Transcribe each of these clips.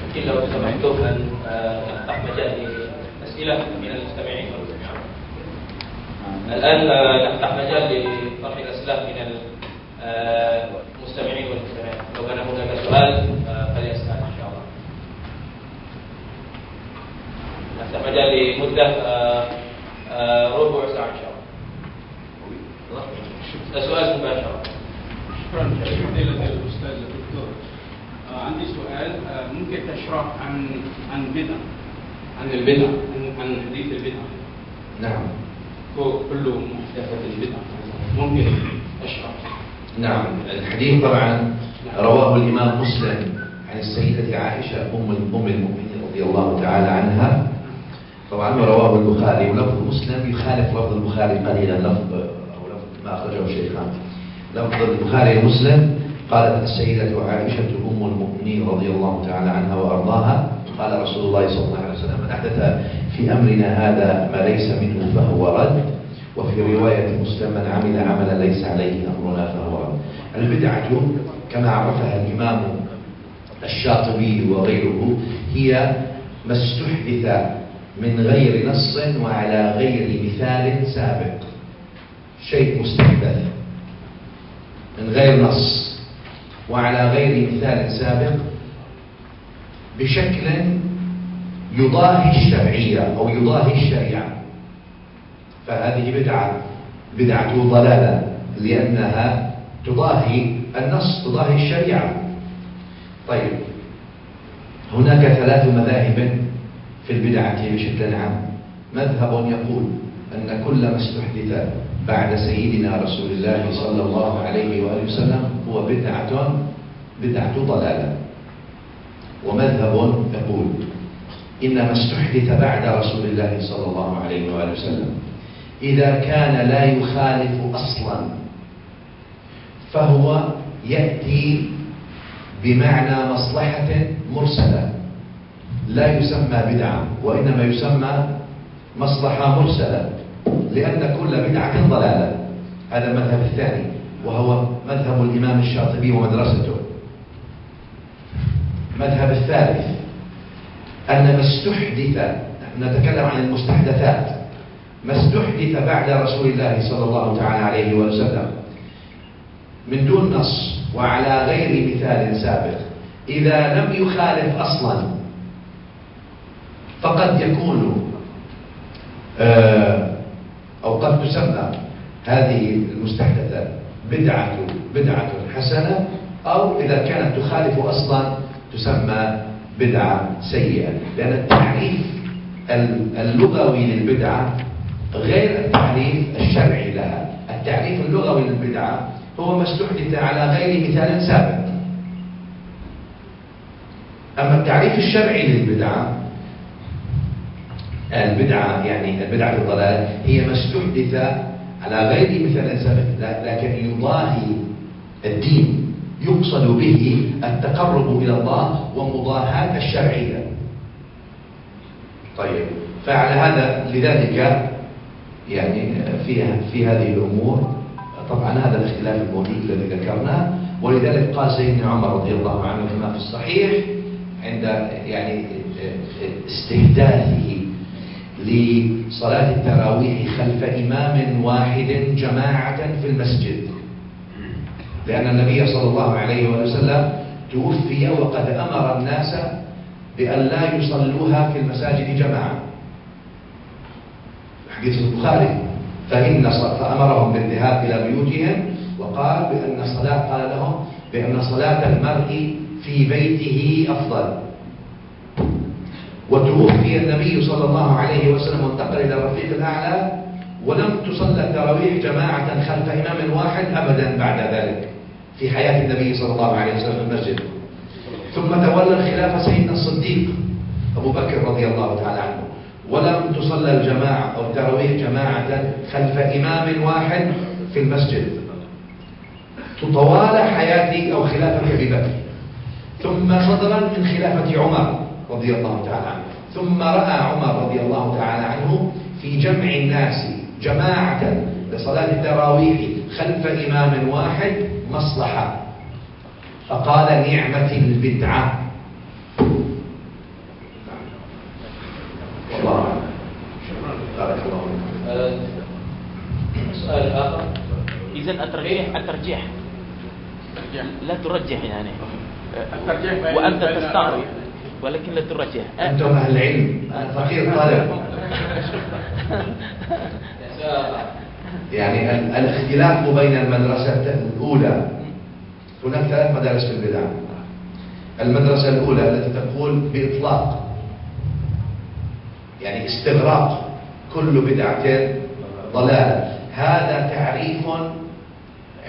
ممكن لو سمحتم أن نفتح مجال لأسئلة من المستمعين والمستمعات. الآن نفتح مجال لطرح الأسئلة من المستمعين والمستمعات. لو كان هناك سؤال فليسأل إن شاء الله. نفتح مجال لمدة ربع ساعة إن شاء الله. السؤال مباشرة. شكرا فضيلة الأستاذ الدكتور. عندي سؤال، ممكن تشرح عن بدعة، عن البدع، عن حديث البدع؟ نعم. كل محدثة البدع ممكن أشرح؟ نعم. الحديث طبعا رواه الإمام مسلم عن السيدة عائشة أم المؤمنين رضي الله تعالى عنها. طبعا رواه البخاري، ولفظ مسلم يخالف لفظ البخاري قليلا، لفظ ما أخرجه الشيخان. لفظ البخاري مسلم قالت السيدة عائشة أم المؤمنين رضي الله تعالى عنها وأرضاها قال رسول الله صلى الله عليه وسلم: من أحدث في أمرنا هذا ما ليس منه فهو رد. وفي رواية مسلم: من عمل عملا ليس عليه أمرنا فهو رد. البدعة كما عرفها الإمام الشاطبي وغيره هي ما استحدث من غير نص وعلى غير مثال سابق. شيء مستحدث من غير نص وعلى غير مثال سابق بشكل يضاهي الشرعية أو يضاهي الشريعة، فهذه بدعة ضلالة، لأنها تضاهي النص، تضاهي الشريعة. طيب، هناك 3 مذاهب في البدعة بشكل عام. مذهب يقول أن كل ما استحدث بعد سيدنا رسول الله صلى الله عليه وآله وسلم هو بدعة ضلالة. ومذهب يقول إن ما استحدث بعد رسول الله صلى الله عليه وآله وسلم إذا كان لا يخالف أصلا فهو يأتي بمعنى مصلحة مرسلة، لا يسمى بدعة وإنما يسمى مصلحة مرسلة، لأن كل بدعة ضلالة. هذا المذهب الثاني، وهو مذهب الإمام الشاطبي ومدرسته. المذهب الثالث أن ما استحدث، نتكلم عن المستحدثات، ما استحدث بعد رسول الله صلى الله تعالى عليه وسلم من دون نص وعلى غير مثال سابق إذا لم يخالف أصلا فقد يكون أو قد تسمى هذه المستحدثة بدعة حسنة، أو إذا كانت تخالف أصلا تسمى بدعة سيئة، لأن التعريف اللغوي للبدعة غير التعريف الشرعي لها. التعريف اللغوي للبدعة هو ما استحدث على غير مثال سابق، أما التعريف الشرعي للبدعة، يعني البدعة الضلالة هي ما استحدث على غير مثال سابق لكن يضاهي الدين، يقصد به التقرب إلى الله ومضاهاة الشرعية. طيب، فعلى هذا لذلك يعني في هذه الأمور طبعا هذا الاختلاف الموجود الذي ذكرناه، ولذلك قال سيدنا عمر رضي الله عنه كما في الصحيح عند يعني استحداثه لصلاة التراويح خلف إمام واحد جماعة في المسجد، لأن النبي صلى الله عليه وسلم توفي وقد أمر الناس بأن لا يصلوها في المساجد جماعة، حديث البخاري. فأمرهم بالذهاب إلى بيوتهم، وقال قال لهم بأن صلاة المرء في بيته أفضل. وتوفي النبي صلى الله عليه وسلم وانتقل إلى الرفيق الأعلى، ولم تصلى التراويح جماعة خلف إمام واحد أبدا بعد ذلك في حياة النبي صلى الله عليه وسلم في المسجد. ثم تولى الخلافة سيدنا الصديق أبو بكر رضي الله تعالى عنه، ولم تصلى الجماعة أو التراويح جماعة خلف إمام واحد في المسجد طوال حياة أو خلافة أبي بكر، ثم فضلا من خلافة عمر رضي الله تعالى عنه. ثم رأى عمر رضي الله تعالى عنه في جمع الناس جماعة لصلاة التراويح خلف إمام واحد مصلحة، فقال نعمة البدعة. والله أعلم. بارك الله فيك. سؤال آخر. إذا الترجيح لا ترجح يعني الترجيح وأنت تستعرض ولكن لا ترجح. أنتم أهل العلم، أنا فقير طالب. يعني الاختلاف بين المدرسة الأولى، هناك 3 مدارس في البدع. المدرسة الأولى التي تقول بإطلاق، يعني استغراق كل بدعة ضلالة، هذا تعريف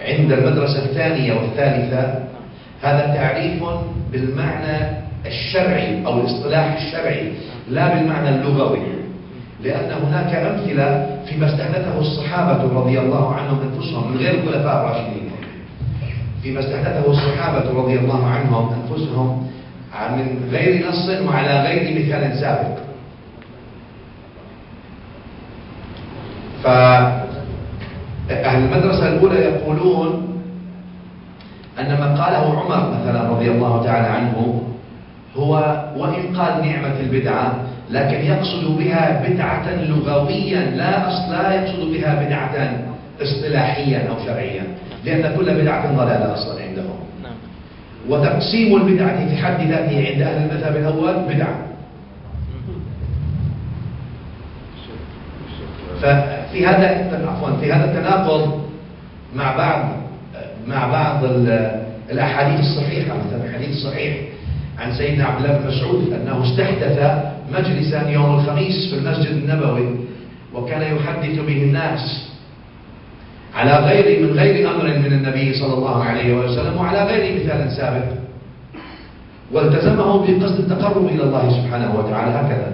عند المدرسة الثانية والثالثة، هذا تعريف بالمعنى الشرعي أو الاصطلاح الشرعي لا بالمعنى اللغوي، لأن هناك أمثلة فيما استحدثه الصحابة رضي الله عنهم أنفسهم من غير الخلفاء الراشدين، فيما استحدثه الصحابة رضي الله عنهم أنفسهم من غير نص وعلى غير مثال سابق. فأهل المدرسة الأولى يقولون أن ما قاله عمر مثلا رضي الله تعالى عنه هو وإن قال نعمة البدعة لكن يقصد بها بدعة لغويا لا يقصد بها بدعة اصطلاحيا أو شرعيا، لأن كل بدعة ضلالة أصلا عندهم. وتقسيم البدعة في حد ذاته عند أهل المذهب الأول بدعة. ففي هذا التناقض مع بعض الأحاديث الصحيحة، مثلا الحديث الصحيح عن سيدنا عبد الله بن مسعود أنه استحدث مجلسا يوم الخميس في المسجد النبوي وكان يحدث به الناس من غير أمر من النبي صلى الله عليه وسلم وعلى غير مثال سابق، والتزمه بقصد التقرب إلى الله سبحانه وتعالى هكذا.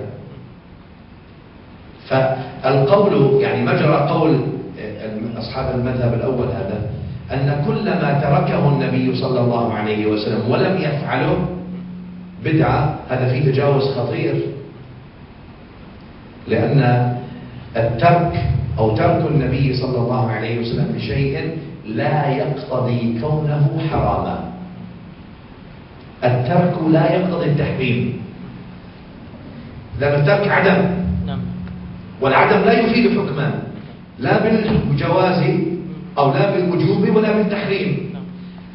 فالقول يعني مجرى قول أصحاب المذهب الأول هذا أن كل ما تركه النبي صلى الله عليه وسلم ولم يفعله بدعة، هذا فيه تجاوز خطير، لأن الترك أو ترك النبي صلى الله عليه وسلم لشيء لا يقتضي كونه حراما. الترك لا يقتضي التحريم، لأن الترك عدم، والعدم لا يفيد حكما لا بالجواز أو لا بالوجوب ولا بالتحريم.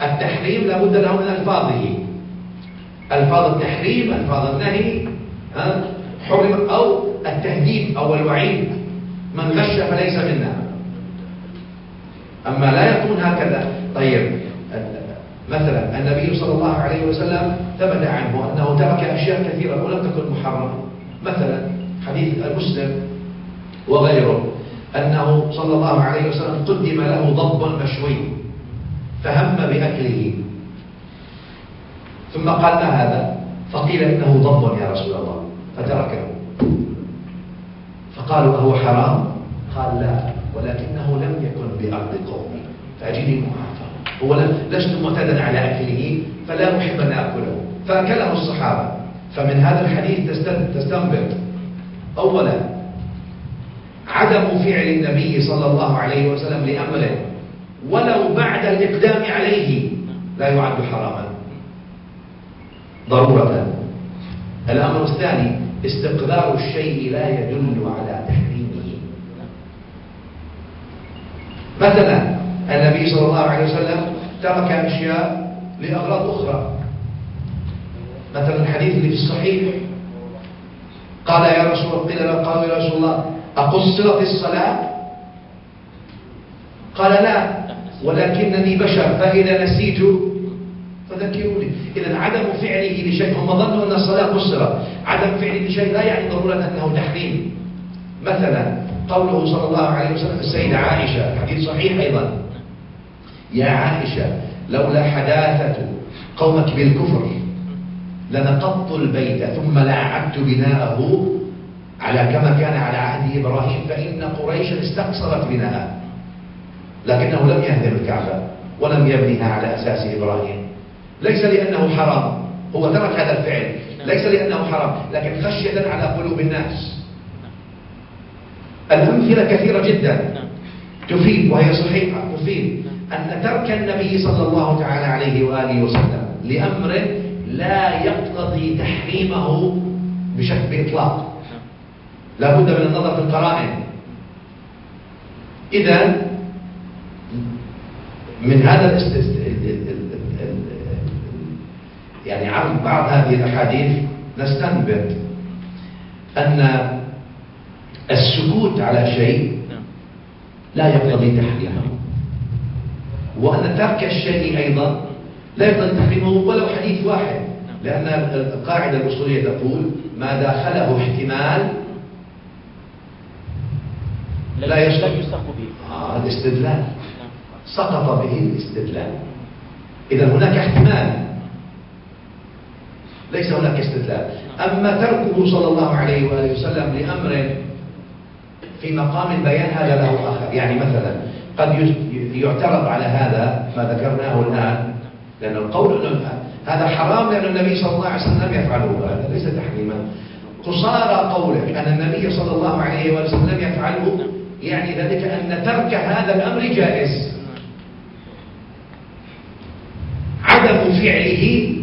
التحريم لا بد له من ألفاظه، ألفاظ التحريم، ألفاظ النهي، حرم أو التهديد أو الوعيد، من غش فليس منا. أما لا يكون هكذا. طيب مثلا النبي صلى الله عليه وسلم ثبت عنه أنه ترك أشياء كثيرة ولم تكن محرمة، مثلا حديث المسلم وغيره أنه صلى الله عليه وسلم قدم له ضب مشوي فهم بأكله، ثم قال ما هذا؟ فقيل إنه ضب يا رسول الله، فتركه. فقالوا أهو حرام؟ قال لا، ولكنه لم يكن بأرض قومي فأجدني معافى، هو لست معتادا على أكله فلا أحب أن أكله، فأكله الصحابة. فمن هذا الحديث تستنبط أولا عدم فعل النبي صلى الله عليه وسلم لأمره ولو بعد الإقدام عليه لا يعد حراما ضرورة. الأمر الثاني استقرار الشيء لا يدل على تحريمه. مثلا النبي صلى الله عليه وسلم ترك أشياء لأغراض أخرى، مثلا الحديث اللي في الصحيح قال يا رسول الله، قيل له قالوا يا رسول الله أقصرت الصلاة؟ قال لا، ولكنني بشر فإذا نسيت فذكروني. إذا عدم فعله لشيء، هم ظنوا أن الصلاة قصرت، عدم فعله لشيء لا يعني ضرورة أنه تحريم. مثلا قوله صلى الله عليه وسلم السيدة عائشة، حديث صحيح أيضا، يا عائشة لولا حداثة قومك بالكفر لنقضت البيت ثم لأعدت بناءه على كما كان على عهد إبراهيم، فإن قريشا استقصرت بناءه، لكنه لم يهدم الكعبة ولم يبنيها على أساس إبراهيم، ليس لأنه حرام، هو ترك هذا الفعل ليس لأنه حرام، لكن خشية على قلوب الناس. الأمثلة كثيرة جدا تفيد، وهي صحيحة تفيد أن ترك النبي صلى الله تعالى عليه وآله وسلم لأمر لا يقتضي تحريمه بإطلاق، لا بد من النظر في القرائن. إذا من هذا يعني عن بعض هذه الأحاديث نستنبط أن السكوت على شيء لا يقتضي تحريمه، وأن ترك الشيء أيضا لا يقتضي تحريمه ولو حديث واحد، لأن القاعدة الأصولية تقول ما داخله احتمال لا يسقط به الاستدلال، سقط به الاستدلال. إذا هناك احتمال ليس هناك استدلال. أما تركه صلى الله عليه وآله وسلم لأمر في مقام البيان هذا له آخر. يعني مثلا قد يعترض على هذا ما ذكرناه الآن، لأن القول أنه هذا حرام لأن النبي صلى الله عليه وسلم يفعله، هذا ليس تحريما. قصارى قولك أن النبي صلى الله عليه وآله وسلم يفعله يعني ذلك أن ترك هذا الأمر جائز، عدم فعله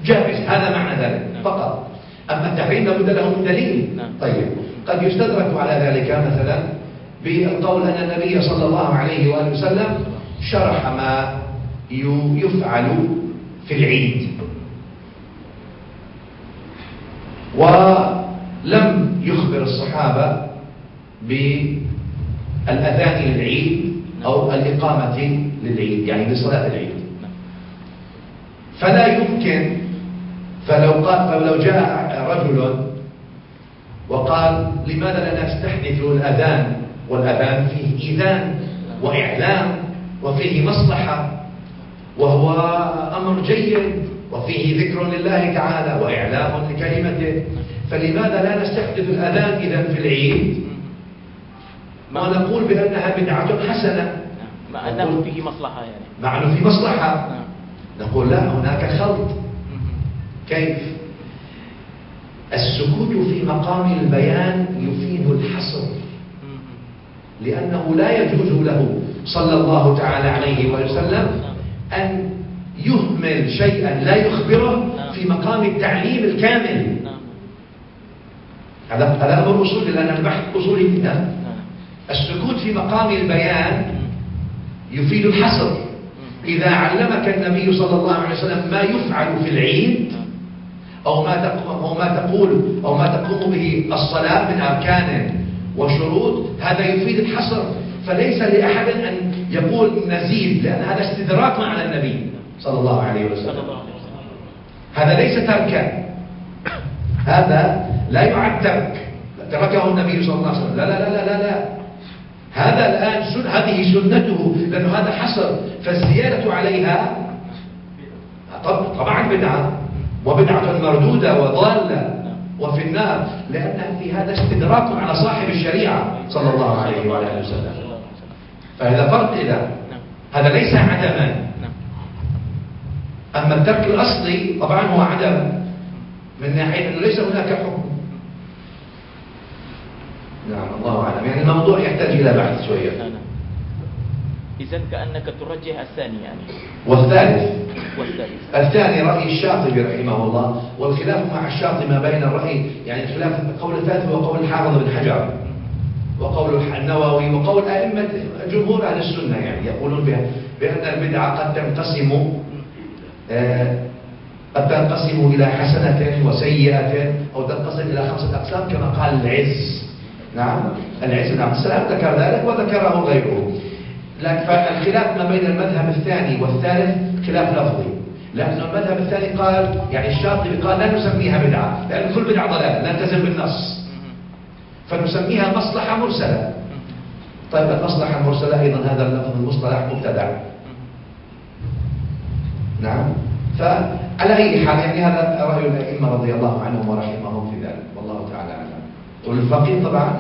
جائز، هذا معنى ذلك فقط. أما التحريم لابد له من دليل. طيب قد يستدرك على ذلك مثلا بالقول أن النبي صلى الله عليه وآله وسلم شرح ما يفعل في العيد، ولم يخبر الصحابة بالأذان للعيد أو الإقامة للعيد، يعني لصلاة العيد. فلا يمكن، فلو جاء رجل وقال لماذا لا نستحدث الأذان، والأذان فيه إيذان وإعلام وفيه مصلحة وهو أمر جيد وفيه ذكر لله تعالى وإعلام لكلمته، فلماذا لا نستحدث الأذان إذن في العيد ونقول بأنها بدعة حسنة مع أنه فيه مصلحة، يعني مع أنه فيه مصلحة نقول لا، هناك خلط. كيف؟ السكوت في مقام البيان يفيد الحصر، لأنه لا يجوز له صلى الله تعالى عليه وسلم أن يهمل شيئا لا يخبره في مقام التعليم الكامل. هذا أمر أصولي، لأن البحث أصولي منها. السكوت في مقام البيان يفيد الحصر. إذا علمك النبي صلى الله عليه وسلم ما يفعل في العيد أو ما تقوم به الصلاة من أركان وشروط، هذا يفيد الحصر، فليس لأحد أن يقول نزيد، لأن هذا استدراك على النبي صلى الله عليه وسلم. هذا ليس تركا، هذا لا يعد تركه النبي صلى الله عليه وسلم، لا لا لا لا لا، هذا الآن هذه سنته، لأنه هذا حصر، فالزيادة عليها طبعا بدعة، وبدعة مردودة وضالة وفي النار، لأن في هذا استدراك على صاحب الشريعة صلى الله عليه وآله وسلم. فهذا فرق. إذا هذا ليس عدما. أما الترك الأصلي طبعا هو عدم من ناحية أنه ليس هناك حكم. نعم الله أعلم، يعني الموضوع يحتاج إلى بحث شوية. إذن كأنك ترجح الثاني يعني. والثالث الثاني رأي الشاطبي رحمه الله، والخلاف مع الشاطبي ما بين الرأي، يعني الخلاف قول الثالث هو قول الحافظ بن حجر وقول النووي وقول أئمة جمهور أهل السنة، يعني يقولون بأن البدعة قد تنقسم إلى حسنة وسيئة، أو تنقسم إلى 5 أقسام كما قال العز. نعم العز، نعم السلام ذكر ذلك وذكره غيره. لكن فالخلاف ما بين المذهب الثاني والثالث خلاف لفظي، لأن المذهب الثاني قال، يعني الشاطبي قال لا نسميها بدعة، لأن كل بدعة ضلال، نلتزم بالنص، فنسميها مصلحة مرسلة. طيب المصلحة المرسلة أيضا هذا اللفظ المصطلح مبتدع. نعم، فعلى أي حال يعني هذا رأي الأئمة رضي الله عنهم ورحمهم في ذلك، والله تعالى أعلم. والفقيه طبعا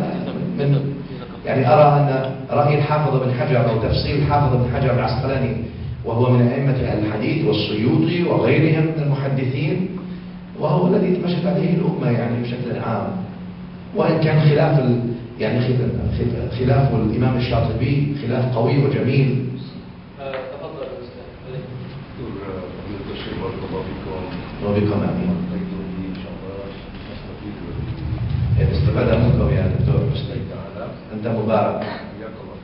يعني أرى أن رأي الحافظ بن حجر أو تفسير الحافظ بن حجر العسقلاني، وهو من أئمة أهل الحديث والسيوطي وغيرهم من المحدثين، وهو الذي مشت عليه الأمة يعني بشكل عام، وإن كان خلاف الإمام الشاطبي خلاف قوي وجميل. بارك الله فيكم. وبكم آمين. إن شاء الله نستفيد. استفاد منكم يا دكتور. تعالى. أنت مبارك. حياك الله.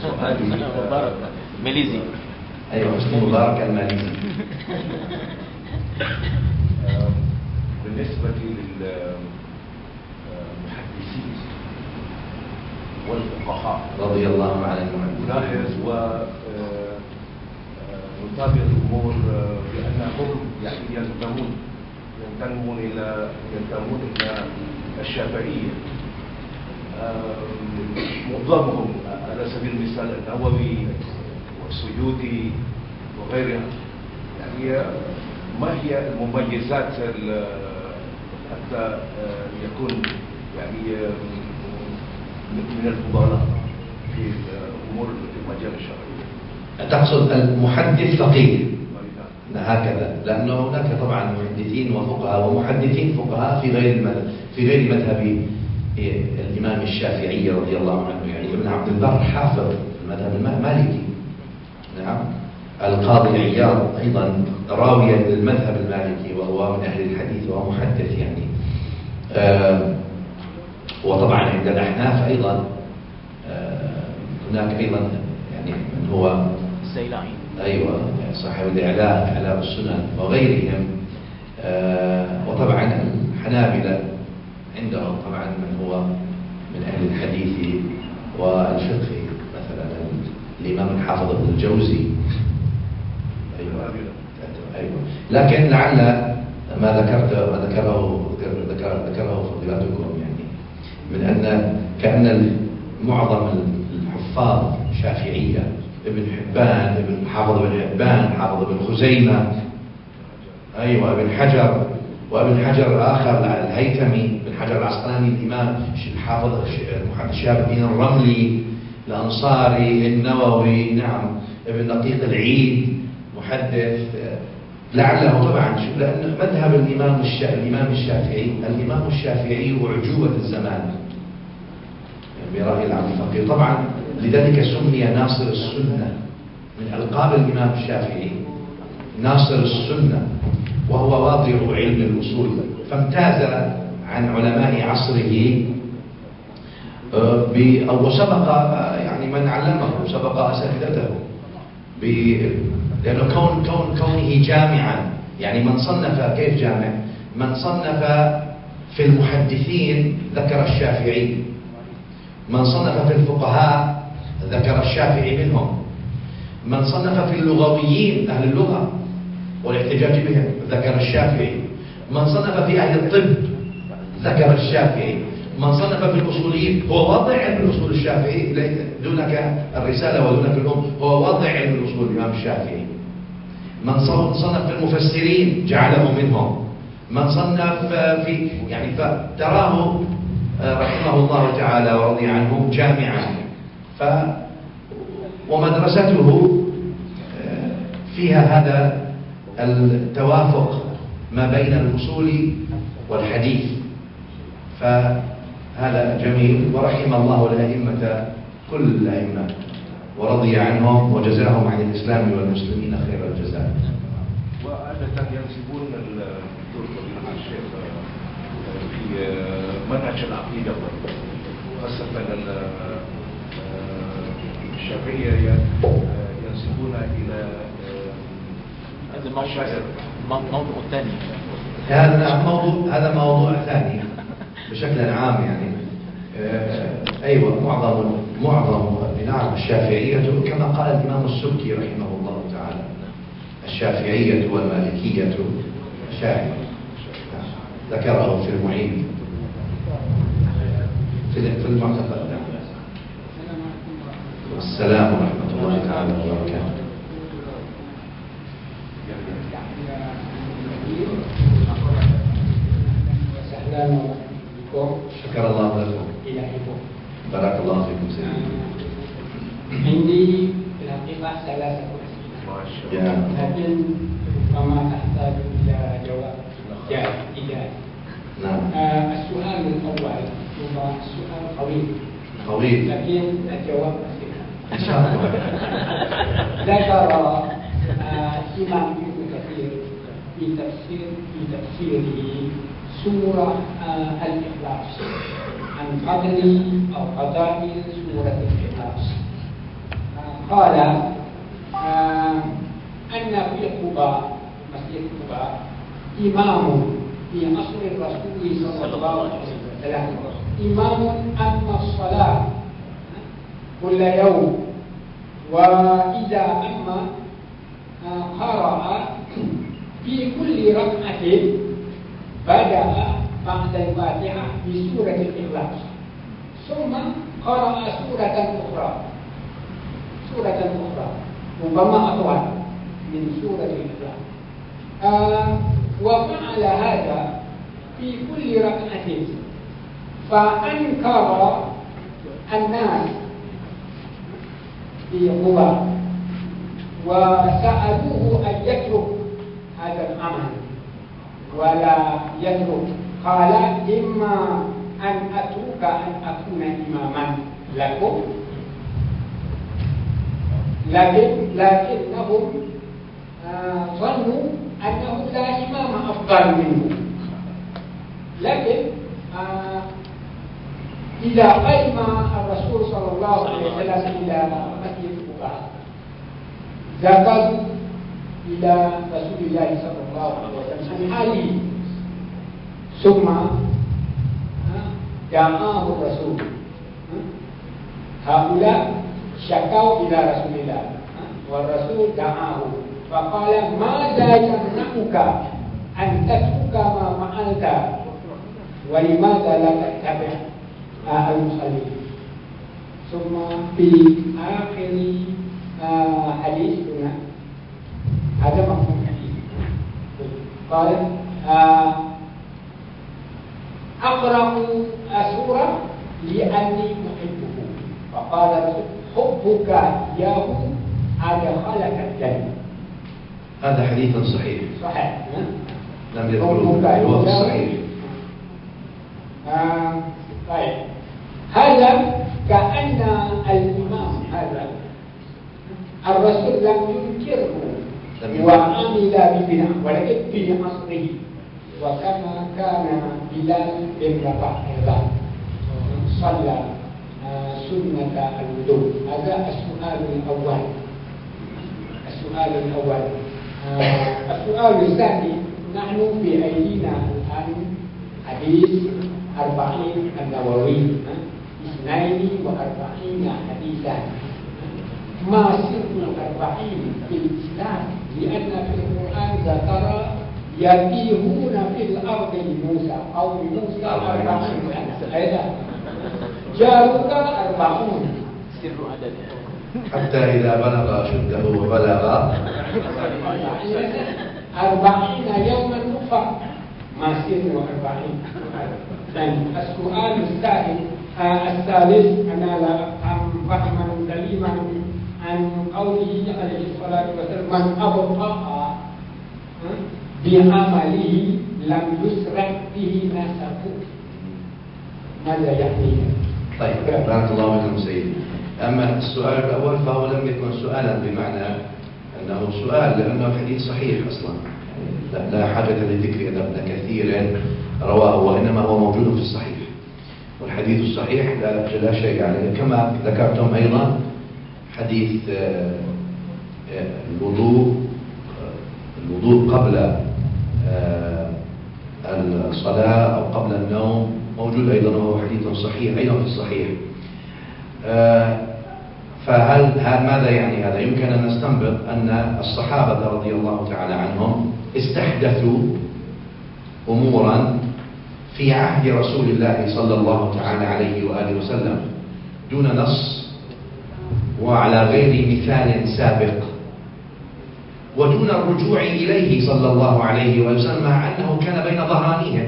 سؤالي مبارك ماليزي. أيوة حسني مبارك الماليزي. بالنسبة للمحدثين والفقهاء رضي الله عنهم. نلاحظ ونتابع الأمور بأنهم يعني ينتمون إلى الشافعية. معظمهم على سبيل المثال النووي والسيوطي وغيرها. يعني ما هي المميزات حتى يكون يعني من الفضلاء في الأمور في المجال الشرعي؟ تقصد المحدث فقيه هكذا، لأنه هناك طبعا محدثين وفقهاء ومحدثين فقهاء في غير مذهب الإمام الشافعي رضي الله عنه. يعني ابن عبد البر حافظ المذهب المالكي، نعم. القاضي عياض أيضا راويا للمذهب المالكي وهو من أهل الحديث وهو محدث يعني. وطبعا عند الأحناف أيضا هناك أيضا يعني من هو الزيلعي، أيوة صاحب إعلاء السنن وغيرهم. وطبعا الحنابلة عندهم طبعا من هو من أهل الحديث والفقه، مثلا الإمام الحافظ ابن الجوزي. أيوة. لكن لعل ما ذكره فضيلتكم يعني من أن كأن معظم الحفاظ شافعية، ابن حبان، حافظ ابن حبان، حافظ ابن خزيمة، أيوة ابن حجر، وابن حجر آخر الهيثمي، ابن حجر العسقلاني، الإمام الحافظ محمد شهاب الدين الرملي الأنصاري، النووي، نعم، ابن دقيق العيد محدث. لعله طبعا لأن مذهب الإمام الشافعي هو عجوبة الزمان برأي العبد الفقيه طبعا، لذلك سمي ناصر السنة من ألقاب الإمام الشافعي، ناصر السنة، وهو واضع علم الأصول، فامتاز عن علماء عصره وسبق يعني من علمه، سبق أساتذته لأنه كونه جامعا. يعني من صنف، كيف جامع؟ من صنف في المحدثين ذكر الشافعي، من صنف في الفقهاء ذكر الشافعي منهم، من صنف في اللغويين أهل اللغة والاحتجاج بهم ذكر الشافعي، من صنف في أهل الطب ذكر الشافعي، من صنف في الأصوليين هو واضع علم الأصول الشافعي، دونك الرسالة ودونك الأم، هو واضع علم الأصول الإمام الشافعي. من صنف في المفسرين جعله منهم، من صنف في يعني فتراه رحمه الله تعالى ورضي عنه جامعا. ومدرسته فيها هذا التوافق ما بين الأصول والحديث، فهذا جميل. ورحم الله الأئمة كل الأئمة ورضي عنهم وجزاهم عن الإسلام والمسلمين خير الجزاء. وعادة ينسبون الدكتور فضيلة الشيخ في منهج العقيدة خاصة الشافعية ينسبون إلى هذا موضوع ثاني. هذا موضوع ثاني بشكل عام يعني. أيوة معظم نعم الشافعية كما قال الإمام السبكي رحمه الله تعالى، الشافعية والمالكية شاهد، ذكره في المعين في المعتقد. السلام ورحمة الله تعالى وبركاته. شكر الله لكم. بارك الله فيكم سيدي. عندي في الحقيقة 3 أسئلة، لكن ربما تحتاج إلى جواب إجابة. نعم. السؤال الأول هو سؤال طويل لكن الجواب بسيط إن شاء الله. ذكر الإمام ابن في تفسيره سورة الإخلاص عن قدر أو قضاء سورة الإخلاص. قال أن في قباء مسجد قباء إمام في عصر الرسول صلى الله عليه وسلم، إمام أما الصلاة كل يوم، وإذا أما قرأ في كل ركعة بدأ بعد الفاتحة بسورة الإخلاص، ثم قرأ سورة أخرى ربما أطول من سورة الإخلاص. وفعل هذا في كل ركعة، فأنكر الناس في قباء وسألوه أن يترك هذا العمل ولا يترك. قال إما أن أترك أن أكون إماما لكم، لكنهم ظنوا أنه لا إمام أفضل منه. لكن إذا قدم الرسول صلى الله عليه وسلم إلى مسجد قباء ذهبوا إلى رسول الله صلى الله عليه وسلم عن حاله، ثم دعاه الرسول. هؤلاء شكوا إلى رسول الله والرسول دعاه فقال ماذا يمنعك أن تترك ما فعلت ولماذا لا تتبع المصلين. ثم في آخر حديث هنا هذا مفهوم حديث قال أقرأ سورة لأني أحبه، فقال حبك إياه أدخلك الجنة. هذا حديث صحيح لم يذكره هو صحيح. طيب هذا كأن الإمام هذا الرسول لم ينكره وعمل ببناء، ولكن في عصره. وكما كان بلال بن رباح أيضا صلى سنة الوضوء. هذا السؤال الأول. السؤال الثاني، نحن في أيدينا الآن حديث 40 النووي 42 حديثا. ما سر 40 في الإسلام؟ لأن في القرآن ذكر يتيهون في الأرض لموسى أو لموسى 40 سنة، أيضا جاءوك 40 سر عدد حتى إذا بلغ أشده وبلغ 40 يوما نطفة. ما سر 40؟ السؤال الثالث أنا لا أفهم فهما سليما عن قوله عليه الصلاة والسلام من أبطأ بعمله لم يسرع به نسبه. ماذا يعني؟ طيب بارك الله فيكم سيدي. أما السؤال الأول فهو لم يكن سؤالا بمعنى أنه سؤال، لأنه حديث صحيح أصلا، لا حاجة لذكر أن ابن كثير رواه، وإنما هو موجود في الصحيح. والحديث الصحيح لا شيء عليه. كما ذكرتم أيضا حديث الوضوء قبل الصلاة أو قبل النوم موجود أيضا، وهو حديث صحيح أيضا في الصحيح. فهل ماذا يعني هذا؟ يمكن أن نستنبط أن الصحابة رضي الله تعالى عنهم استحدثوا أمورا في عهد رسول الله صلى الله تعالى عليه وآله وسلم دون نص وعلى غير مثال سابق ودون الرجوع إليه صلى الله عليه وسلم، مع أنه كان بين ظهرانيهم،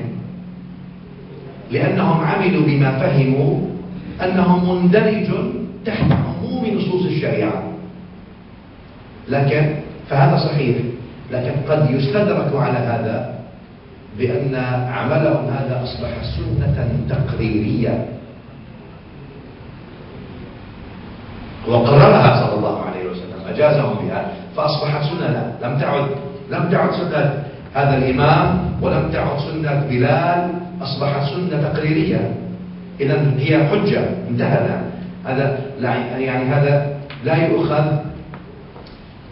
لأنهم عملوا بما فهموا أنه مندرج تحت عموم نصوص الشريعة. لكن فهذا صحيح، لكن قد يستدرك على هذا بأن عملهم هذا أصبح سنة تقريرية وقررها صلى الله عليه وسلم، أجازهم بها، فأصبحت سنة لم تعد سنة هذا الإمام ولم تعد سنة بلال، أصبحت سنة تقريرية، إذا هي حجة انتهى. هذا يعني هذا لا يؤخذ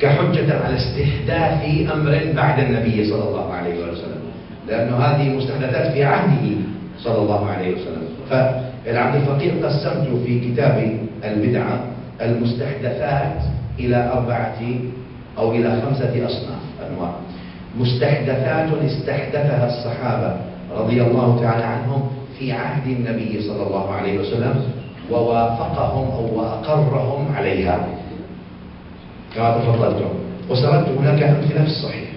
كحجة على استحداث أمر بعد النبي صلى الله عليه وسلم، لأنه هذه مستحدثات في عهده صلى الله عليه وسلم. فالعبد الفقير قسمت في كتاب البدعة المستحدثات إلى 4 أو إلى 5 أصناف أنواع. مستحدثات استحدثها الصحابة رضي الله تعالى عنهم في عهد النبي صلى الله عليه وسلم ووافقهم أو وأقرهم عليها كما تفضلتم، وسردت هناك أمثلة في الصحيح.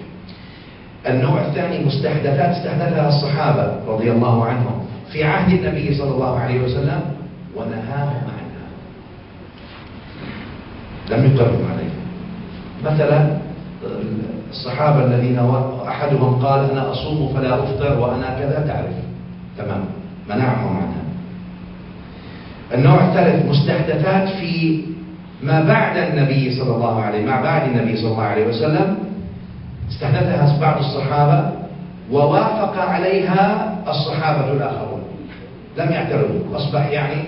النوع الثاني مستحدثات استحدثها الصحابة رضي الله عنهم في عهد النبي صلى الله عليه وسلم ونهاهم عنها، لم يقرهم عليها. مثلا الصحابة الذين أحدهم قال أنا أصوم فلا أفطر وأنا كذا، تعرف تمام، منعهم عنها. النوع الثالث مستحدثات في ما بعد النبي صلى الله عليه وسلم استحدثها بعض الصحابة ووافق عليها الصحابة الآخرون، لم يعترضوا، أصبح يعني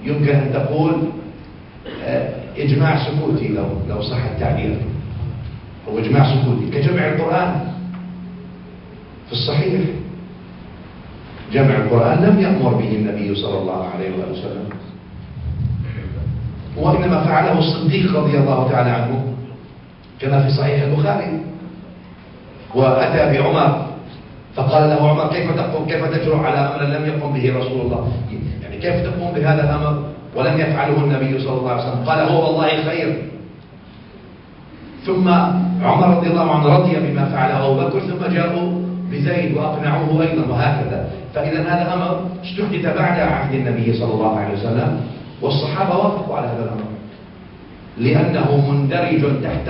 يمكن أن تقول إجماع سكوتي لو صح التعبير، أو إجماع سكوتي كجمع القرآن في الصحيح. جمع القرآن لم يأمر به النبي صلى الله عليه وسلم، وإنما فعله الصديق رضي الله تعالى عنه كما في صحيح البخاري. وأتى بعمر فقال له عمر كيف تجرؤ على أمر لم يقم به رسول الله، يعني كيف تقوم بهذا الأمر ولم يفعله النبي صلى الله عليه وسلم؟ قال هو والله خير. ثم عمر رضي الله عنه رضي بما فعله أبو بكر، ثم جاءوا بزيد وأقنعوه أيضا، وهكذا. فإذا هذا أمر استحدث بعد عهد النبي صلى الله عليه وسلم، والصحابة وافقوا على هذا الأمر لأنه مندرج تحت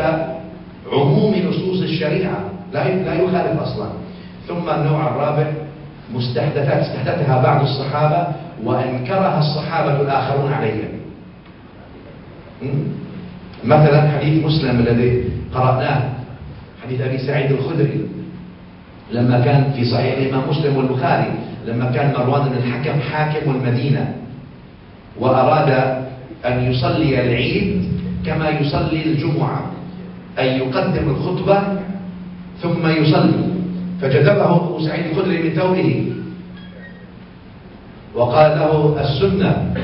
عموم نصوص الشريعة، لا يخالف أصلا. ثم النوع الرابع مستحدثات استحدثها بعض الصحابة وأنكرها الصحابة الآخرون عليها. مثلا حديث مسلم الذي قرأناه، حديث أبي سعيد الخدري لما كان في صحيح الإمام مسلم والبخاري، لما كان مروان بن الحكم حاكم المدينة وأراد أن يصلي العيد كما يصلي الجمعة، أن يقدم الخطبة ثم يصلي، فجذبه أبو سعيد الخدري من ثوبه وقال له السنة،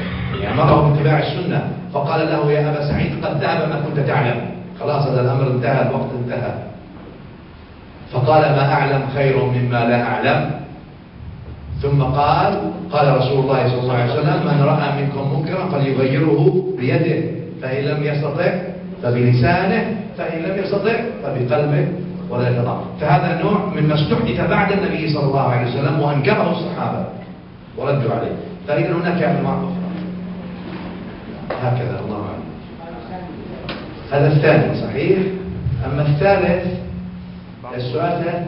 يعني أمره باتباع السنة، فقال له يا أبا سعيد قد ذهب ما كنت تعلم، خلاص هذا الأمر انتهى، الوقت انتهى. فقال ما أعلم خير مما لا أعلم. ثم قال رسول الله صلى الله عليه وسلم من رأى منكم منكرا فليغيره بيده، فإن لم يستطع فبلسانه، فإن لم يستطع فبقلبه ولا يتضع. فهذا النوع مما استحدث بعد النبي صلى الله عليه وسلم وأنكره الصحابة وردوا عليه. فإذا هناك أنواع أخرى هكذا، الله أعلم. هذا الثاني صحيح. أما الثالث السؤال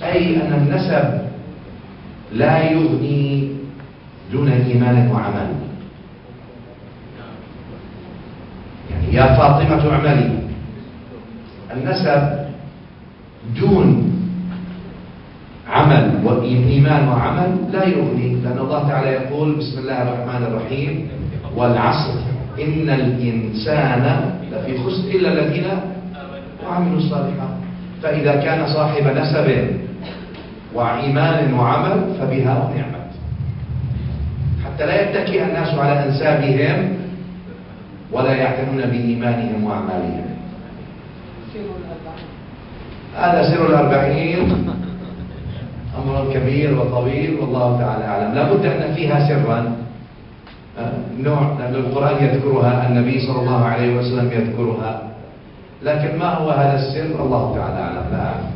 أي أن النسب لا يغني دون إيمان وعمل. يعني يا فاطمة اعملي، النسب دون عمل وإيمان وعمل لا يغني، لأن الله تعالى يقول بسم الله الرحمن الرحيم والعصر إن الإنسان لفي خسر إلا الذين وعملوا الصالحات. فإذا كان صاحب نسب وإيمان وعمل فبها ونعمت، حتى لا يتكئ الناس على أنسابهم ولا يعتنون بإيمانهم وأعمالهم. هذا سر الأربعين أمر كبير وطويل والله تعالى أعلم. لا بد أن فيها سرا نوع، لأن القرآن يذكرها، النبي صلى الله عليه وسلم يذكرها، لكن ما هو هذا السر الله تعالى أعلم. لا أعلم.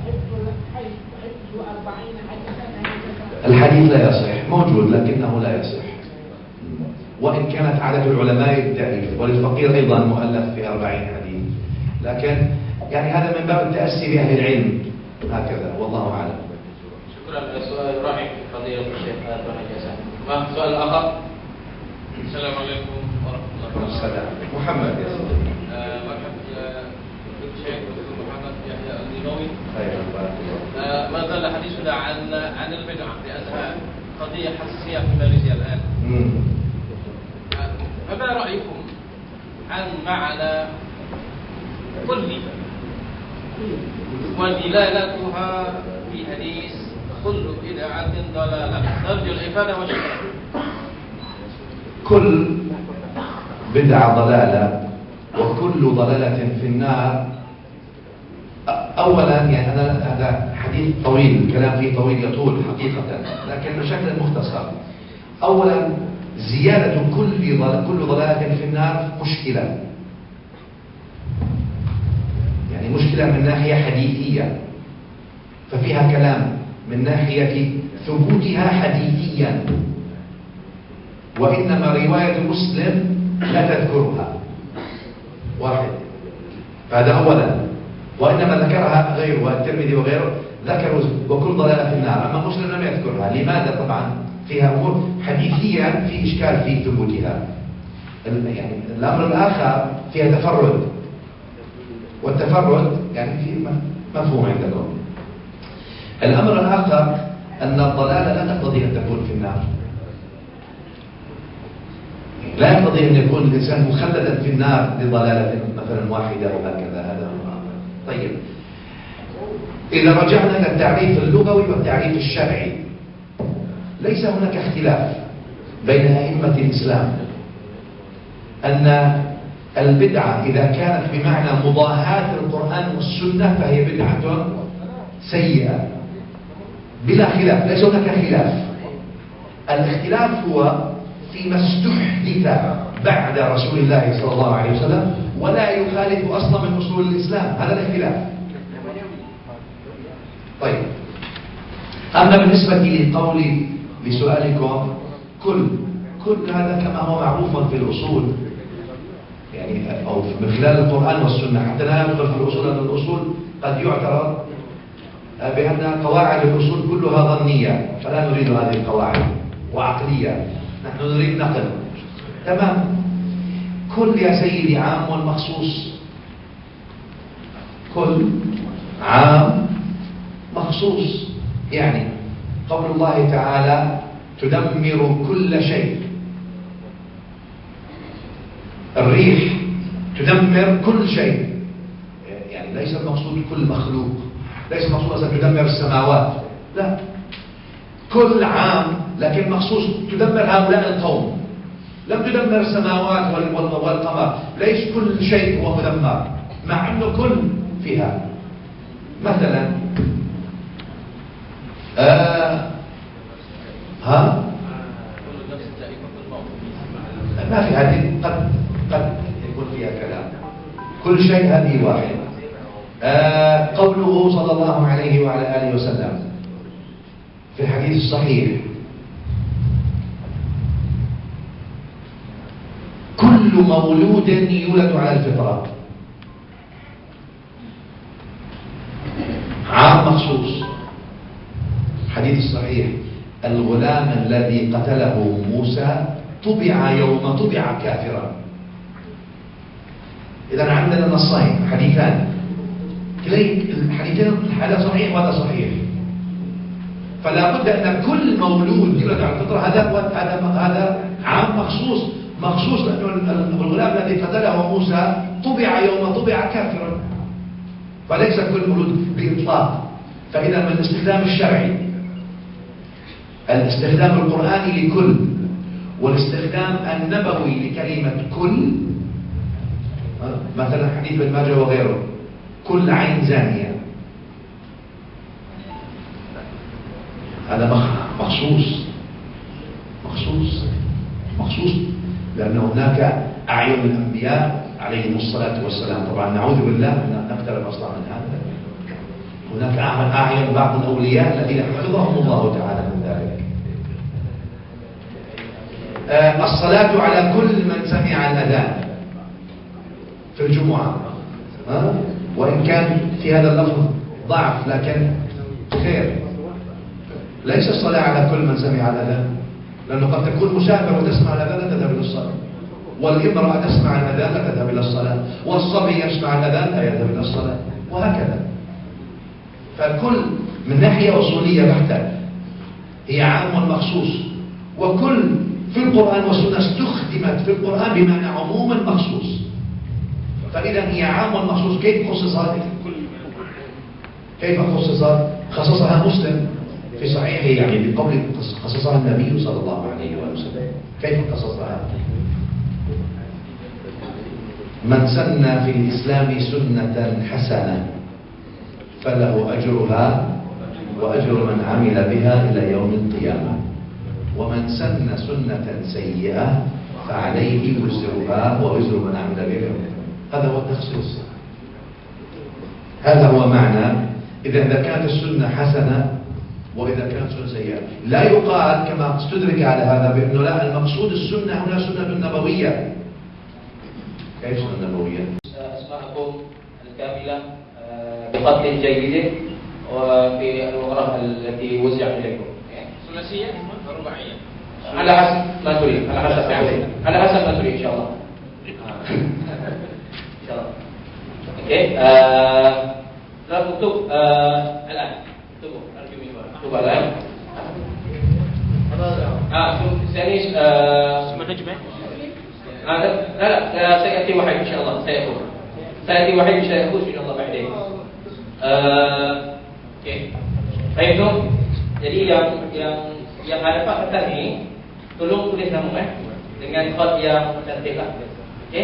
الحديث لا يصح، موجود لكنه لا يصح، وإن كانت عادة العلماء التأليف، وللفقير أيضا مؤلف في 40 حديث، لكن يعني هذا من باب التأسي بأهل العلم هكذا والله أعلم. شكرا على السؤال الرائع فضيلة الشيخ ما سؤال آخر؟ السلام عليكم ورحمة الله وبركاته. محمد يا سيدي. مرحبا يا الشيخ محمد يحيى النينوي. خير. ما زال حديثنا عن البدعة لأنها قضية حساسية في ماليزيا الآن. فما رأيكم عن معنى كل ودلالتها في حديث كل بدعة ضلالة؟ نرجو الإفادة والشكر. كل بدعة ضلالة وكل ضلالة في النار. أولا يعني هذا حديث طويل، الكلام فيه طويل يطول حقيقة، لكن بشكل مختصر. أولا زيادة كل ضلالة في النار مشكلة، يعني مشكلة من ناحية حديثية، ففيها كلام من ناحية ثبوتها حديثيا، وإنما رواية مسلم لا تذكرها، واحد، هذا أولا. وإنما ذكرها غيره، والترمذي وغيره ذكروا وكل ضلالة في النار، أما مسلم لم يذكرها. لماذا؟ طبعا فيها أمور حديثية في إشكال في ثبوتها. يعني الأمر الآخر فيها تفرد، والتفرد يعني في مفهوم عندكم. الأمر الآخر أن الضلالة لا تقتضي أن تكون في النار، لا يقتضي أن يكون الإنسان مخلدا في النار لضلالة مثلا واحدة وهكذا. هذا طيب. إذا رجعنا إلى التعريف اللغوي والتعريف الشرعي، ليس هناك اختلاف بين أئمة الإسلام أن البدعة إذا كانت بمعنى مضاهاة القرآن والسنة فهي بدعة سيئة بلا خلاف، ليس هناك خلاف. الاختلاف هو فيما استحدث بعد رسول الله صلى الله عليه وسلم ولا يخالف أصلا من أصول الإسلام، هذا الاختلاف. طيب، أما بالنسبة لقولي لسؤالكم كل هذا كما هو معروف في الأصول، يعني أو من خلال القرآن والسنة، حتى لا ندخل في الأصول، لأن الأصول قد يعترض بأن قواعد الأصول كلها ظنية، فلا نريد هذه القواعد وعقلية، نحن نريد نقل. تمام. كل يا سيدي عام والمخصوص، كل عام مخصوص. يعني قول الله تعالى تدمر كل شيء، الريح تدمر كل شيء، يعني ليس المقصود كل مخلوق، ليس المقصود أن تدمر السماوات، لا، كل عام، لكن مخصوص تدمر هؤلاء القوم. لم تدمر السماوات والقمر، ليس كل شيء هو مدمر، مع أنه كل فيها. مثلا ما في هذه، قد يكون فيها كلام. كل شيء هذه واحد. قوله صلى الله عليه وعلى آله وسلم في الحديث الصحيح كل مولود يولد على الفطرة، عام مخصوص. حديث الصحيح الغلام الذي قتله موسى طبع يوم طبع كافرا. إذا عندنا نصين، حديثان، الحديثين هذا صحيح وهذا صحيح، فلا بد أن كل مولود يولد على الفطرة هذا عام مخصوص لأن الغلام الذي قتله موسى طبع يوم طبع كافرا، فليس كل مولود بإطلاق. فإذا من الاستخدام الشرعي الاستخدام القرآني لكل، والاستخدام النبوي لكلمة كل، مثلا حديث ابن ماجه وغيره كل عين زانية، هذا مخصوص لأن هناك أعين الأنبياء عليهم الصلاة والسلام، طبعا نعوذ بالله أن نقترب أصلا من هذا. هناك أعين بعض الأولياء الذين حفظهم الله تعالى من ذلك. الصلاة على كل من سمع الأذان في الجمعة، وإن كان في هذا اللفظ ضعف لكن خير. ليس الصلاة على كل من سمع الأذان، لأنه قد تكون مسافر وتسمع الأذان لا تذهب إلى الصلاة، والامرأة تسمع الأذان لا تذهب إلى الصلاة، والصبي يسمع الأذان لا يذهب إلى الصلاة، وهكذا. فكل من ناحية أصولية بحتة هي عام والمخصوص، وكل في القرآن والسنة استخدمت في القرآن بمعنى عموم المخصوص. فإذا هي عام والمخصوص. كيف خصصت؟ كيف خصصت؟ خصصها مسلم في صحيحه، يعني بقول خصصها النبي صلى الله عليه وسلم. كيف خصصها؟ من سن في الإسلام سنة حسنة فله أجرها وأجر من عمل بها إلى يوم القيامة، ومن سن سنة سيئة فعليه وزرها ووزر من عمل بها. هذا هو التخصيص، هذا هو معنى. إذا كانت السنة حسنة وإذا كانت سنة سيئة، لا يقال كما استدرك على هذا بأنه لا، المقصود السنة هنا سنة نبوية. كيف سنة نبوية؟ أسماءكم الكاملة بخط جيد وفي الورقة التي وزع إليكم. ثلاثية رباعية على حسب ما تريد، على حسب ما تريد إن شاء الله. إن شاء الله. أوكي. لا تكتب الآن. اكتبوا أرجو منكم. اكتبوا الآن. ثاني لا سيأتي واحد إن شاء الله. سيأتي واحد سيفوز إن شاء الله بعدين. Oke. Baik, jadi yang ada Pak kertas ini, tolong tulis nama dengan kod yang tertib. Oke.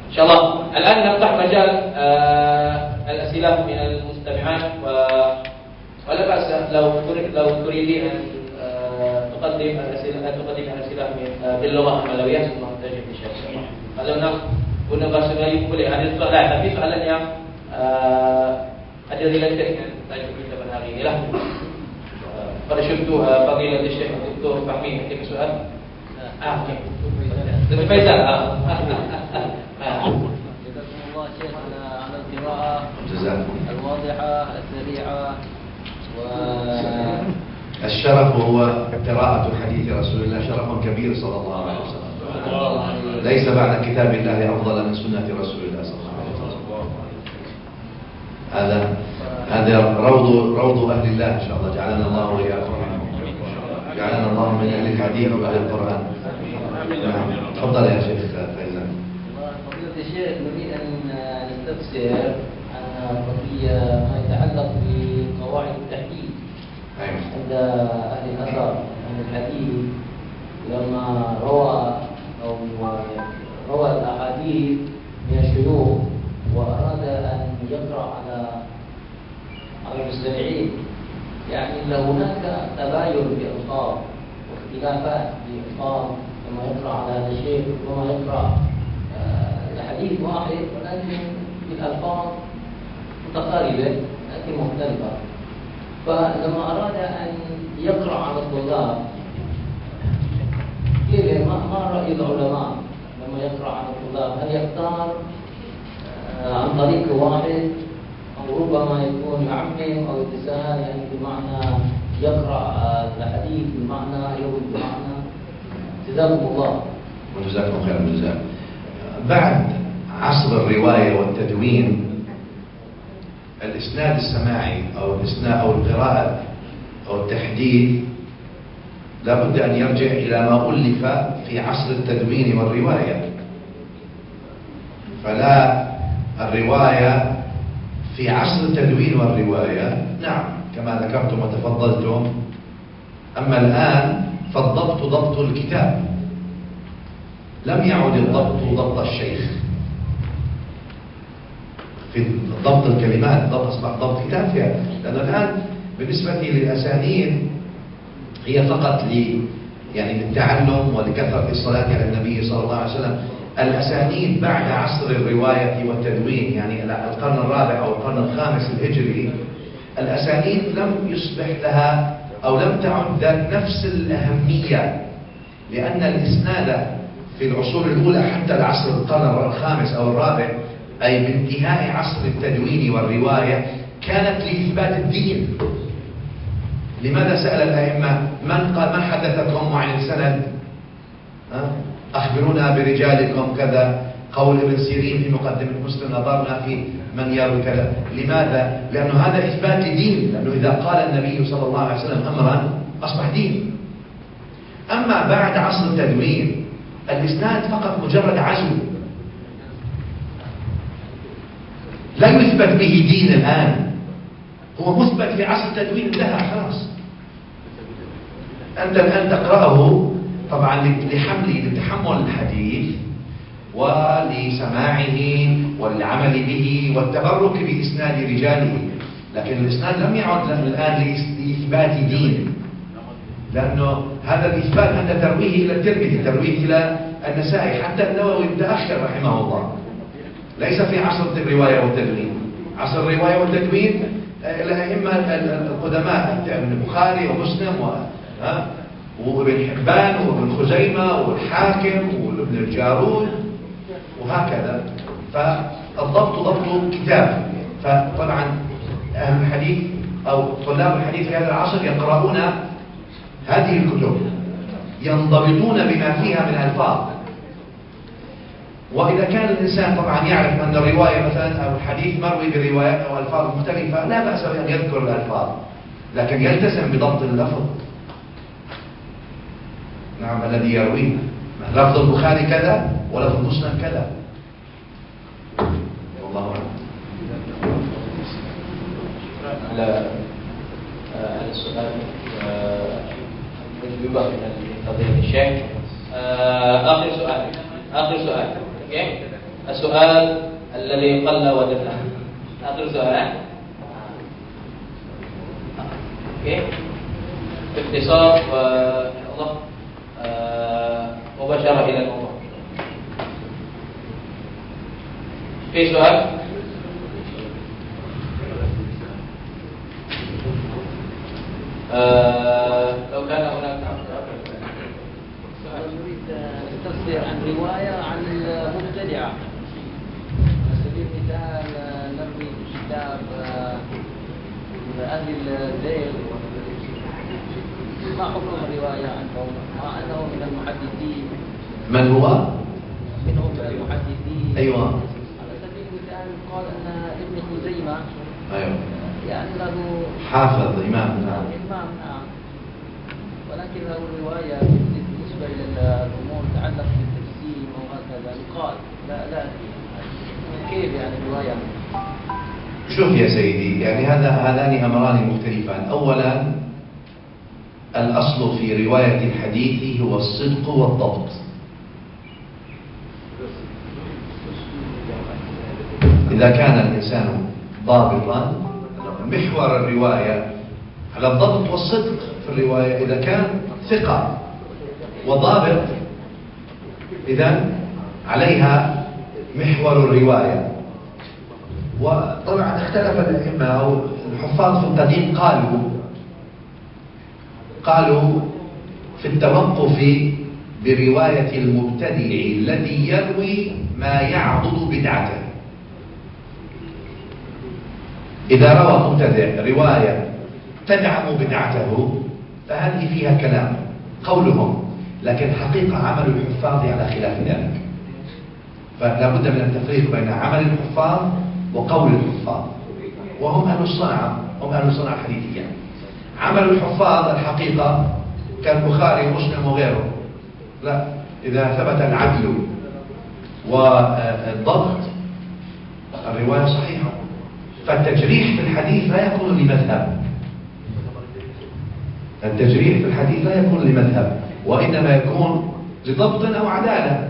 Insyaallah. الآن نفتح مجال الأسئلة من المستمعات ولا بأس لو تريدين أن تقدم الأسئلة باللغة الملوية ثم تجيب بشكل. Kalau nak guna bahasa Melayu boleh. Ada soalan, tapi soalan yang ada related dengan tajuk kita pada hari ini lah. Pada syukur Fadilat Sheikh Dr. Fahmi ketika soal. Okey. Dr. Faizal. جزاكم الله شيخ على القراءة الواضحة السريعة الشرف هو قراءة حديث رسول الله، شرف كبير صلى الله عليه وسلم. ليس بعد كتاب الله أفضل من سنة رسول الله صلى الله عليه وسلم. هذا روض أهل الله إن شاء الله. جعلنا الله وإياكم منهم، جعلنا الله من أهل الحديث وأهل القرآن. نعم. تفضل يا شيخ فيزان. فضيلة الشيخ، نريد أن نستفسر عن قضية ما يتعلق بقواعد التحديد عند أهل الأثر، أهل الحديث، لما روى الأحاديث من الشيوخ وأراد أن يقرأ على المستمعين، يعني لو هناك تباين في الألفاظ واختلافات في الألفاظ، لما يقرأ على هذا الشيء وما يقرأ الحديث واحد ولكن بالألفاظ متقاربة لكن مختلفة. فلما أراد أن يقرأ على الطلاب، ما رأي العلماء لما يقرأ على الطلاب؟ هل يختار عن طريق واحد أو ربما يكون يعمم أو يتساهل، يعني بمعنى يقرأ الحديث بمعنى يروي بمعنى؟ جزاكم الله. وجزاكم خير الجزاء. بعد عصر الرواية والتدوين، الإسناد السماعي أو الإسناد أو القراءة أو التحديث لابد أن يرجع إلى ما ألف في عصر التدوين والرواية. فلا الرواية في عصر التدوين والرواية نعم كما ذكرتم وتفضلتم، أما الآن فالضبط ضبط الكتاب، لم يعد الضبط ضبط الشيخ في ضبط الكلمات، أصبح ضبط كتاب فيها. لأنه الآن بالنسبة للأسانيد هي فقط يعني للتعلم ولكثرة الصلاة على النبي صلى الله عليه وسلم. الأسانيد بعد عصر الرواية والتدوين، يعني القرن الرابع أو القرن الخامس الهجري، الأسانيد لم يصبح لها أو لم تعد ذات نفس الأهمية، لأن الإسناد في العصور الأولى حتى العصر القرن الخامس أو الرابع، أي بانتهاء عصر التدوين والرواية، كانت لإثبات الدين. لماذا سأل الأئمة من حدثكم عن السند؟ أخبرونا برجالكم كذا. قول ابن سيرين في مقدمة مسلم: نظرنا في من يروي كذا. لماذا؟ لأنه هذا إثبات دين، لأنه إذا قال النبي صلى الله عليه وسلم أمرا أصبح دين. أما بعد عصر التدوين الإسناد فقط مجرد عزو، لا يثبت به دين الآن، هو مثبت في عصر التدوين انتهى خلاص. أنت الآن تقرأه طبعا لتحمل الحديث ولسماعه والعمل به والتبرك بإسناد رجاله، لكن الإسناد لم يعد الآن لإثبات دين، لأنه هذا الإثبات أنت ترويه إلى الترمذي، ترويه إلى النسائي، حتى النووي متأخر رحمه الله، ليس في عصر الرواية والتدوين. عصر الرواية والتدوين الأئمة القدماء البخاري ومسلم وابن حبان وابن خزيمة والحاكم وابن الجارود وهكذا. فالضبط ضبط كتاب. فطبعا أهل الحديث أو طلاب الحديث في هذا العصر يقرؤون هذه الكتب، ينضبطون بما فيها من ألفاظ. وإذا كان الإنسان طبعا يعرف أن الرواية مثلا أو الحديث مروي بروايات أو ألفاظ مختلفة، لا بأس بأن يذكر الألفاظ، لكن يلتزم بضبط اللفظ. نعم، الذي يرويه لفظ البخاري كذا ولفظ مسلم كذا. والله أعلم. على السؤال berubah dengan fadilat Syekh. آخر سؤال. اوكي. السؤال الذي قل وجدنا. آخر سؤال. اوكي. باختصار والله مباشرة إلى الموضوع. في سؤال؟ لو كان هناك نريد التصدير عن رواية عن المبتدعة، على سبيل المثال نروي كتاب أهل الزيغ، ما حكم الرواية عنهم مع أنه من المحدثين؟ من هو؟ منهم المحدثين. أيوة. على سبيل المثال قال أن ابن خزيمة أيوة يعني له حافظ إمام. نعم. إمام نعم، ولكن له رواية بالنسبة إلى الأمور تتعلق بالتجسيم وهكذا يقال لا كيف يعني الرواية؟ شوف يا سيدي، يعني هذان أمران مختلفان. أولا الأصل في رواية الحديث هو الصدق والضبط. إذا كان الإنسان ضابطا محور الرواية على الضبط والصدق في الرواية، إذا كان ثقة وضابط إذن عليها محور الرواية. وطبعا اختلف الأئمة أو الحفاظ في القديم قالوا في التوقف برواية المبتدع الذي يروي ما يعضد بدعته. إذا روى مبتدع رواية تدعم بدعته فهذه فيها كلام قولهم، لكن حقيقة عمل الحفاظ على خلاف ذلك. فلا بد من التفريق بين عمل الحفاظ وقول الحفاظ، وهم أهل الصنعة، هم أهل الصنعة الحديثية. عمل الحفاظ الحقيقة كالبخاري ومسلم وغيره، لا، إذا ثبت العدل والضبط الرواية صحيحة. فالتجريح في الحديث لا يكون لمذهب، التجريح في الحديث لا يكون لمذهب، وإنما يكون لضبط أو عدالة.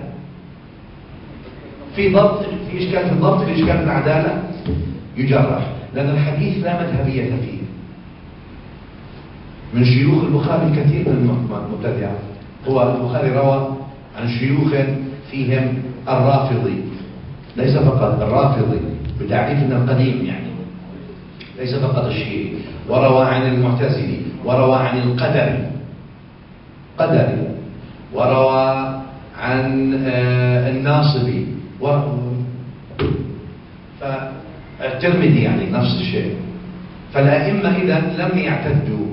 في ضبط، في إشكال في الضبط، في إشكال في العدالة، يجرح، لأن الحديث لا مذهبية فيه. من شيوخ البخاري الكثير من المبتدعة. هو البخاري روى عن شيوخ فيهم الرافضي، ليس فقط الرافضي بتعريفنا القديم، يعني ليس فقط الشيعي، وروى عن المعتزلي، وروى عن القدري، وروى عن الناصبي، فالترمذي يعني نفس الشيء. فالأئمة إذن لم يعتدوا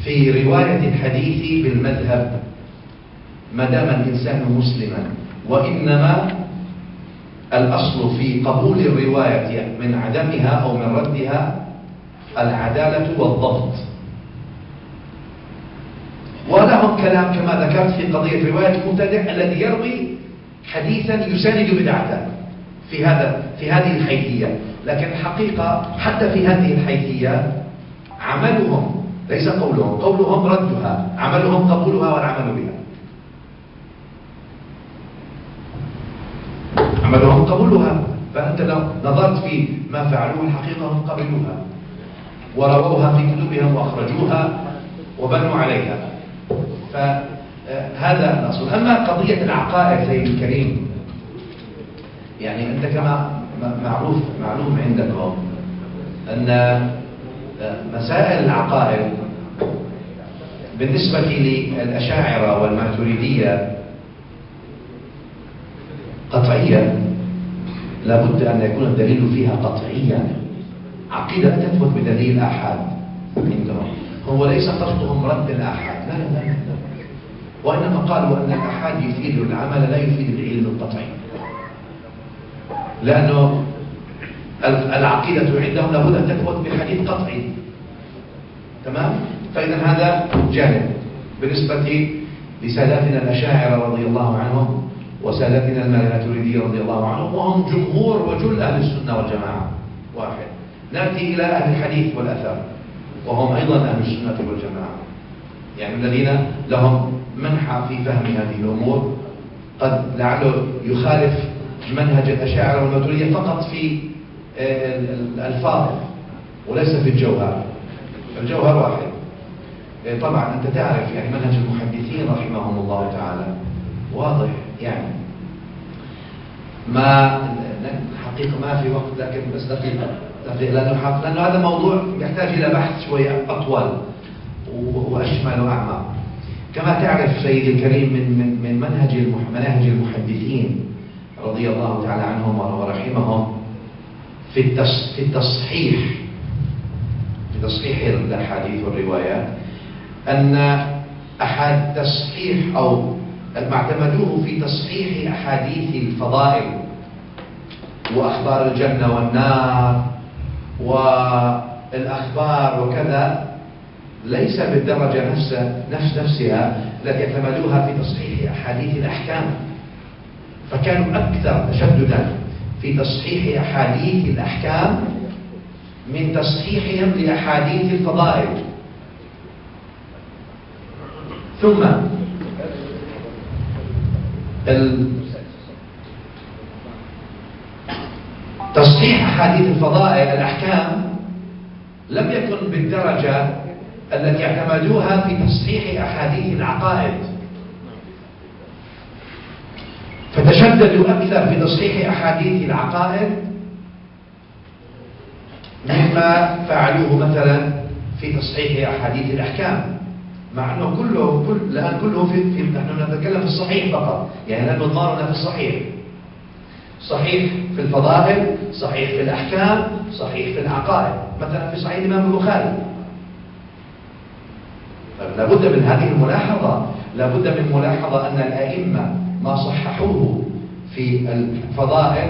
في رواية الحديث بالمذهب ما دام الإنسان مسلما، وإنما الأصل في قبول الرواية من عدمها أو من ردها العدالة والضبط. ولهم كلام كما ذكرت في قضية رواية المبتدع الذي يروي حديثا يساند بدعته في هذه الحيثية، لكن الحقيقة حتى في هذه الحيثية عملهم ليس قولهم ردها، عملهم قبولها والعمل بها. عملهم قبولها، فأنت لو نظرت في ما فعلوه الحقيقة هم قبلوها ورووها في كتبهم وأخرجوها وبنوا عليها. فهذا الأصل. أما قضية العقائد سيد الكريم، يعني أنت كما معلوم عندكم أن مسائل العقائد بالنسبة للأشاعرة والماتريدية قطعية، لابد أن يكون الدليل فيها قطعيا. عقيدة لا تثبت بدليل آحاد عندهم. هو ليس قصدهم رد الآحاد، لا، وإنما قالوا أن الآحاد يفيد العمل لا يفيد العلم القطعي، لأنه العقيدة عندهم لابد أن تثبت بحديث قطعي. تمام؟ فإذا هذا جانب بالنسبة لساداتنا الأشاعرة رضي الله عنهم وسادتنا الماتريدية رضي الله عنهم، وهم جمهور وجل أهل السنة والجماعة واحد. نأتي إلى أهل الحديث والأثر وهم أيضا أهل السنة والجماعة، يعني الذين لهم منحى في فهم هذه الأمور، قد لعله يخالف منهج الأشاعرة والماتريدية فقط في الألفاظ وليس في الجوهر. الجوهر واحد. طبعا أنت تعرف يعني منهج المحدثين رحمهم الله تعالى واضح، يعني ما حقيقة ما في وقت، لكن بس دقيقة لأنه هذا موضوع يحتاج إلى بحث شوية أطول وأشمل وأعمق. كما تعرف سيدي الكريم من مناهج المحدثين رضي الله تعالى عنهم ورحمهم في تصحيح الأحاديث والروايات، أن تصحيح أو ما اعتمدوه في تصحيح أحاديث الفضائل وأخبار الجنة والنار والأخبار وكذا ليس بالدرجة نفسها التي اعتمدوها في تصحيح أحاديث الأحكام، فكانوا أكثر تشددا في تصحيح أحاديث الأحكام من تصحيحهم لأحاديث الفضائل. ثم تصحيح أحاديث الفضائل الأحكام لم يكن بالدرجة التي اعتمدوها في تصحيح أحاديث العقائد، فتشددوا أكثر في تصحيح أحاديث العقائد مما فعلوه مثلا في تصحيح أحاديث الأحكام، مع أنه الآن كله نحن نتكلم في الصحيح فقط، يعني لا نضمرنا في الصحيح، صحيح في الفضائل، صحيح في الأحكام، صحيح في العقائد، مثلا في صحيح الإمام البخاري. لابد من هذه الملاحظة، لابد من ملاحظة أن الأئمة ما صححوه في الفضائل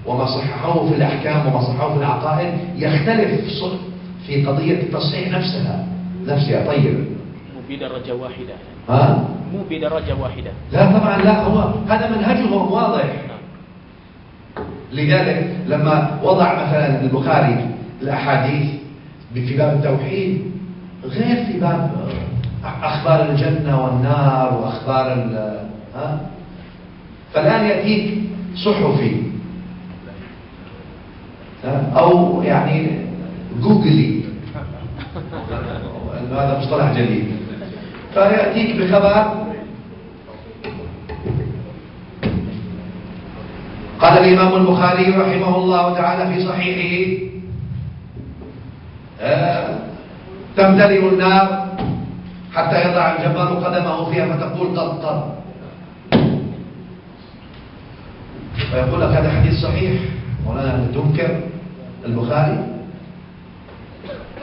وما صححوه في الأحكام وما صححوه في العقائد يختلف في قضية التصحيح نفسها. طيب مو بدرجة واحدة. مو بدرجة واحدة. لا طبعا، لا، هو هذا منهجهم واضح. لذلك لما وضع مثلا البخاري الأحاديث في باب التوحيد غير في باب أخبار الجنة والنار وأخبار فالآن يأتيك صحفي أو يعني جوجلي، هذا مصطلح جديد، فيأتيك بخبر قال الإمام البخاري رحمه الله تعالى في صحيحه تمتلئ النار حتى يضع الجبار قدمه فيها فتقول قد فيقول لك هذا حديث صحيح، ولا تنكر البخاري؟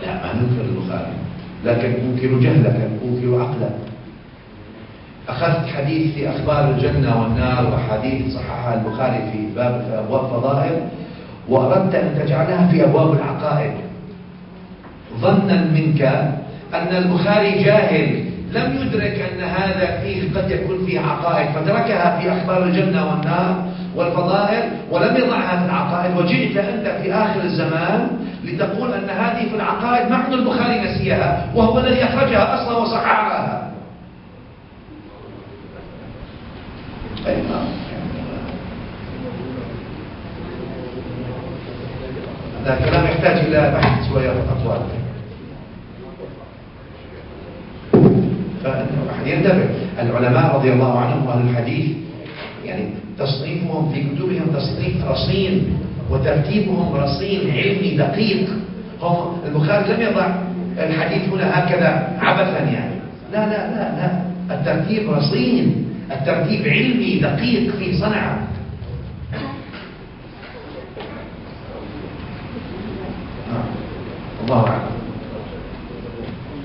لا، ما ننكر البخاري، لكن ننكر جهلك، ننكر عقلك. أخذت حديث في أخبار الجنة والنار وحديث صححها البخاري في أبواب فضائل، وأردت أن تجعلها في أبواب العقائد، ظنا منك أن البخاري جاهل لم يدرك أن هذا فيه قد يكون فيه عقائد، فتركها في أخبار الجنة والنار والفضائل ولم يضعها في العقائد، وجئت أنت في آخر الزمان لتقول أن هذه في العقائد مع أن البخاري نسيها وهو الذي أخرجها أصلا وصححها. هذا الكلام يحتاج إلى بحث شوية أطول، فأحد ينتبه. العلماء رضي الله عنهم أهل الحديث يعني تصنيفهم في كتبهم تصنيف رصين وترتيبهم رصين علمي دقيق. هم البخاري لم يضع الحديث هنا هكذا عبثا يعني، لا لا لا لا، الترتيب رصين، الترتيب علمي دقيق في صنعه.